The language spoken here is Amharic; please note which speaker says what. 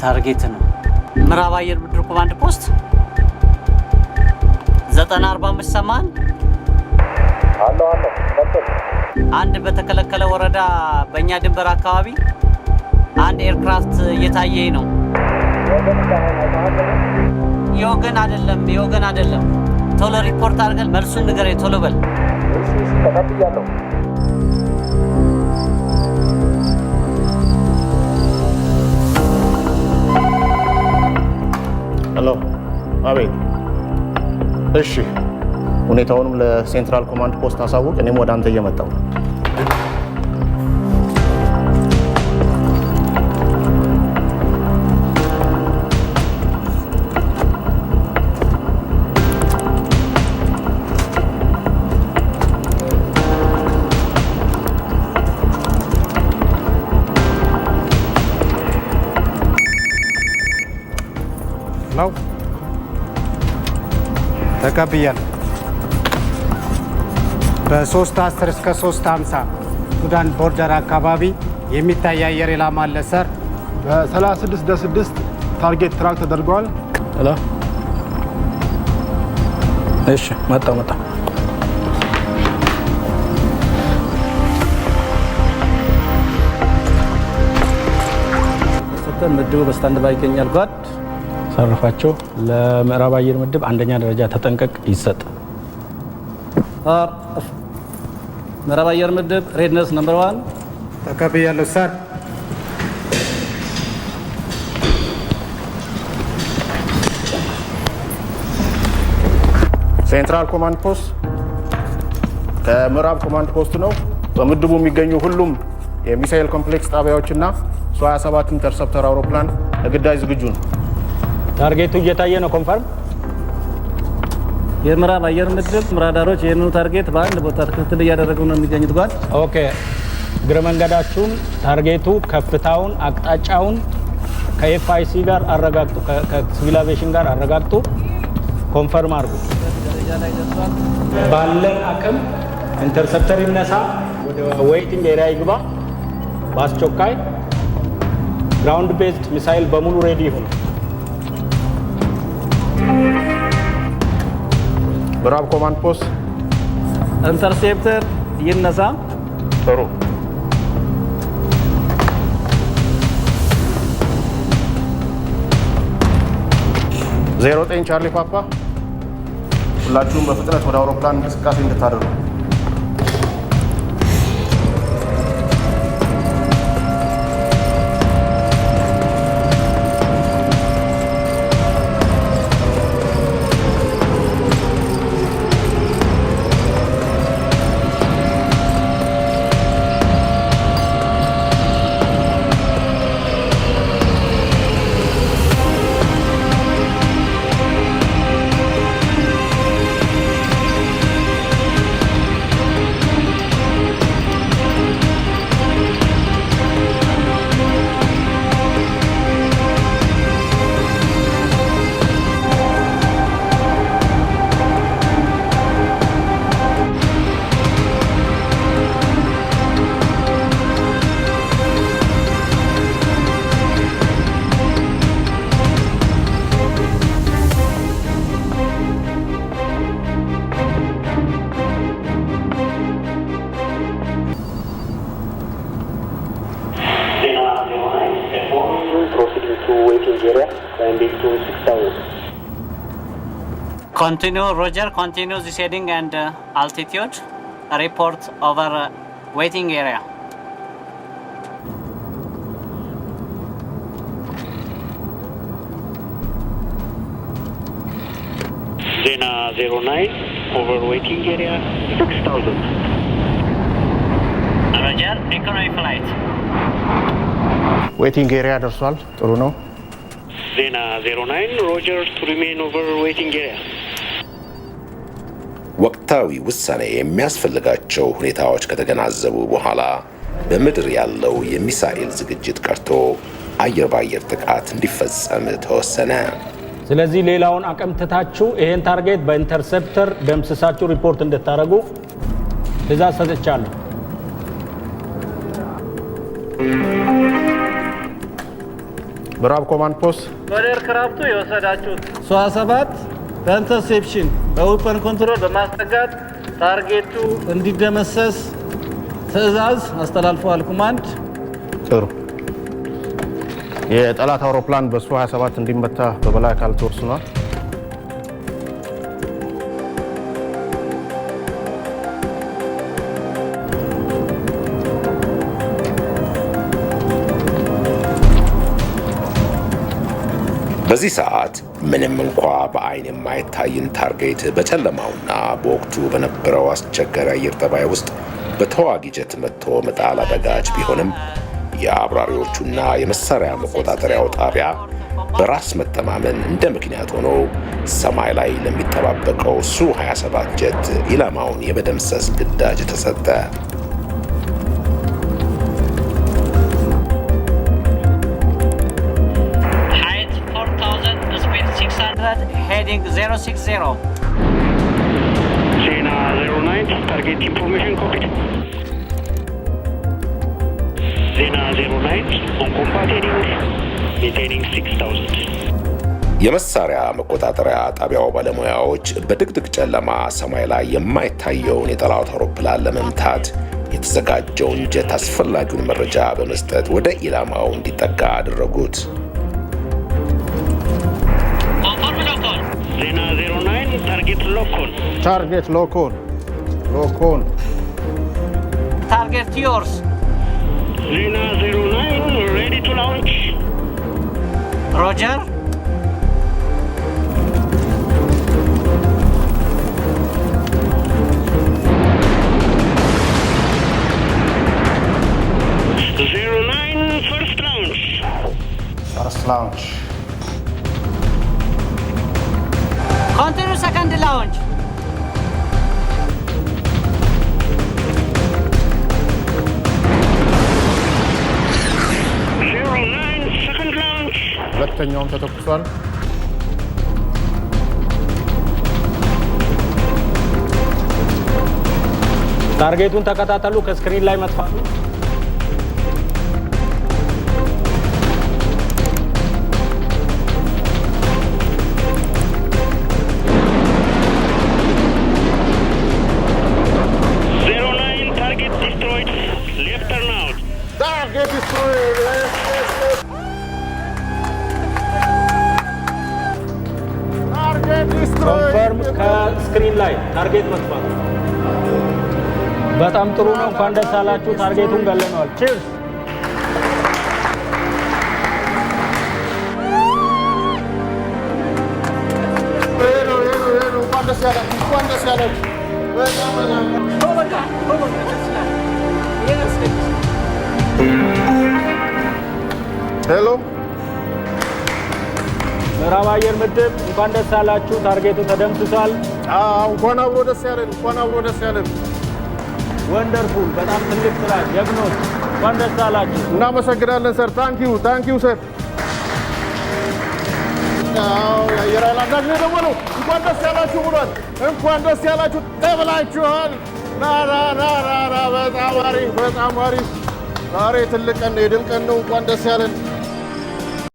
Speaker 1: ታርጌት ነው። ምዕራብ አየር ምድር ኮማንድ ፖስት 945 ሰማን
Speaker 2: አሎ ቀጥል።
Speaker 1: አንድ በተከለከለ ወረዳ በእኛ ድንበር አካባቢ አንድ ኤርክራፍት እየታየ ነው። የወገን አይደለም። ቶሎ ሪፖርት አድርገን መልሱን ንገረኝ ቶሎ በል።
Speaker 2: ተቀብያለሁ። ሄሎ አቤት። እሺ ሁኔታውንም ለሴንትራል ኮማንድ ፖስት አሳውቅ። እኔም ወደ አንተ እየመጣሁ።
Speaker 3: ነው ተቀብያለሁ። በ310 እስከ 350 ሱዳን ቦርደር አካባቢ የሚታይ አየር ኢላማ አለ ሰር።
Speaker 4: በ36-6 ታርጌት ትራክ ተደርጓል።
Speaker 3: ሄሎ እሺ መጣ
Speaker 5: ሰተን ምድቡ በስታንድ ባይ ይገኛል። ጓድ
Speaker 3: ሰርፋቸው ለምዕራብ አየር ምድብ አንደኛ ደረጃ ተጠንቀቅ ይሰጥ።
Speaker 5: ምዕራብ አየር ምድብ ሬድነስ ነምበር 1
Speaker 3: ተቀብያለሁ ሰር።
Speaker 2: ሴንትራል ኮማንድ ፖስት ከምዕራብ ኮማንድ ፖስት ነው። በምድቡ የሚገኙ ሁሉም የሚሳኤል ኮምፕሌክስ ጣቢያዎችና ሱ-27 ኢንተርሰፕተር አውሮፕላን ለግዳጅ ዝግጁ ነው።
Speaker 3: ታርጌቱ እየታየ ነው። ኮንፈርም።
Speaker 5: የምዕራብ አየር ምድብ ራዳሮች ይህንኑ ታርጌት በአንድ ቦታ ክትትል እያደረጉ ነው የሚገኙት። ጓድ
Speaker 3: ኦኬ። እግረ መንገዳችሁን ታርጌቱ ከፍታውን አቅጣጫውን ከኤፍአይሲ ጋር አረጋግጡ፣ ከሲቪል አቪዬሽን ጋር አረጋግጡ። ኮንፈርም አድርጉ። ባለን አቅም ኢንተርሰፕተር ይነሳ፣ ወደ ዌይቲንግ ኤሪያ ይግባ በአስቸኳይ። ግራውንድ ቤዝድ ሚሳይል በሙሉ ሬዲ ይሁን።
Speaker 2: ምዕራብ ኮማንድ ፖስት
Speaker 5: ኢንተርሴፕተር ይነሳ።
Speaker 2: ጥሩ። ዜሮ 9 ቻርሊ ፓፓ፣ ሁላችሁም በፍጥነት ወደ አውሮፕላን እንቅስቃሴ እንድታደርጉ።
Speaker 1: Continue, Roger. Continue this heading and altitude. Report over waiting area.
Speaker 6: Zena 09 over waiting area 6000.
Speaker 1: Roger. Economy flight.
Speaker 2: ዌቲንግ ኤሪያ ደርሷል። ጥሩ ነው።
Speaker 6: ዜና 09 ሮጀር to remain over waiting area።
Speaker 7: ወቅታዊ ውሳኔ የሚያስፈልጋቸው ሁኔታዎች ከተገናዘቡ በኋላ በምድር ያለው የሚሳኤል ዝግጅት ቀርቶ አየር ባየር ጥቃት እንዲፈጸም ተወሰነ።
Speaker 3: ስለዚህ ሌላውን አቀምጥታችሁ ይሄን ታርጌት በኢንተርሴፕተር ደምስሳችሁ ሪፖርት እንድታደርጉ ትዕዛዝ ሰጥቻለሁ።
Speaker 2: ምዕራብ ኮማንድ ፖስት
Speaker 5: ወደ ኤርክራፍቱ የወሰዳችሁት ሷ7 በኢንተርሴፕሽን በዌፐን ኮንትሮል በማስጠጋት ታርጌቱ እንዲደመሰስ ትዕዛዝ አስተላልፈዋል። ኮማንድ
Speaker 2: ጥሩ። የጠላት አውሮፕላን በሱ-27 እንዲመታ በበላይ አካል ተወስኗል።
Speaker 7: በዚህ ሰዓት ምንም እንኳ በአይን የማይታይን ታርጌት በጨለማውና በወቅቱ በነበረው አስቸጋሪ አየር ጠባይ ውስጥ በተዋጊ ጀት መጥቶ መጣል አደጋች ቢሆንም የአብራሪዎቹና የመሳሪያ መቆጣጠሪያው ጣቢያ በራስ መተማመን እንደ ምክንያት ሆኖ ሰማይ ላይ ለሚጠባበቀው ሱ-27 ጀት ኢላማውን የመደምሰስ ግዳጅ ተሰጠ።
Speaker 1: height 4000 speed 600 heading 060
Speaker 6: Zena 09, target information copied. Zena 09, on combat heading, maintaining 6000.
Speaker 7: የመሳሪያ መቆጣጠሪያ ጣቢያው ባለሙያዎች በድቅድቅ ጨለማ ሰማይ ላይ የማይታየውን የጠላት አውሮፕላን ለመምታት የተዘጋጀውን ጀት አስፈላጊውን መረጃ በመስጠት ወደ ኢላማው እንዲጠጋ አደረጉት።
Speaker 6: Zena 09, target local.
Speaker 2: ታርጌት ሎኮን
Speaker 1: target yours
Speaker 6: Zena 09, ready to launch.
Speaker 1: roger
Speaker 6: First launch.
Speaker 2: ፈርስት ላውንች
Speaker 1: continue second launch
Speaker 6: 09, second launch.
Speaker 2: ሁለተኛውም ተተኩሷል።
Speaker 3: ታርጌቱን ተከታተሉ። ከስክሪን ላይ መጥፋቱ
Speaker 2: ታርጌት ዲስትሮይድ
Speaker 3: ኮንፈርም ከስክሪን ላይ ታርጌት መጥፋቱ። በጣም ጥሩ ነው። እንኳን ደስ አላችሁ። ታርጌቱን ገለነዋል። ቺርስ
Speaker 2: እንኳን ደስ ያላችሁ። ሄሎ
Speaker 3: ምዕራብ አየር ምድብ እንኳን ደስ አላችሁ። ታርጌቱ ተደምስሷል።
Speaker 2: እንኳን አብሮ ደስ ያለን። እንኳን አብሮ ደስ ያለን።
Speaker 3: ወንደርፉል። በጣም ትልቅ ስራ ጀግኖች። እንኳን ደስ አላችሁ።
Speaker 2: እናመሰግናለን ሰር። ታንኪዩ ሰር። የአየር ኃይል አዛዥ ነው ደግሞ ነው። እንኳን ደስ ያላችሁ ብሏል። እንኳን ደስ ያላችሁ ተብላችኋል። በጣም አሪፍ። ዛሬ ትልቅ ቀን ነው፣ የድል ቀን ነው። እንኳን ደስ ያለን።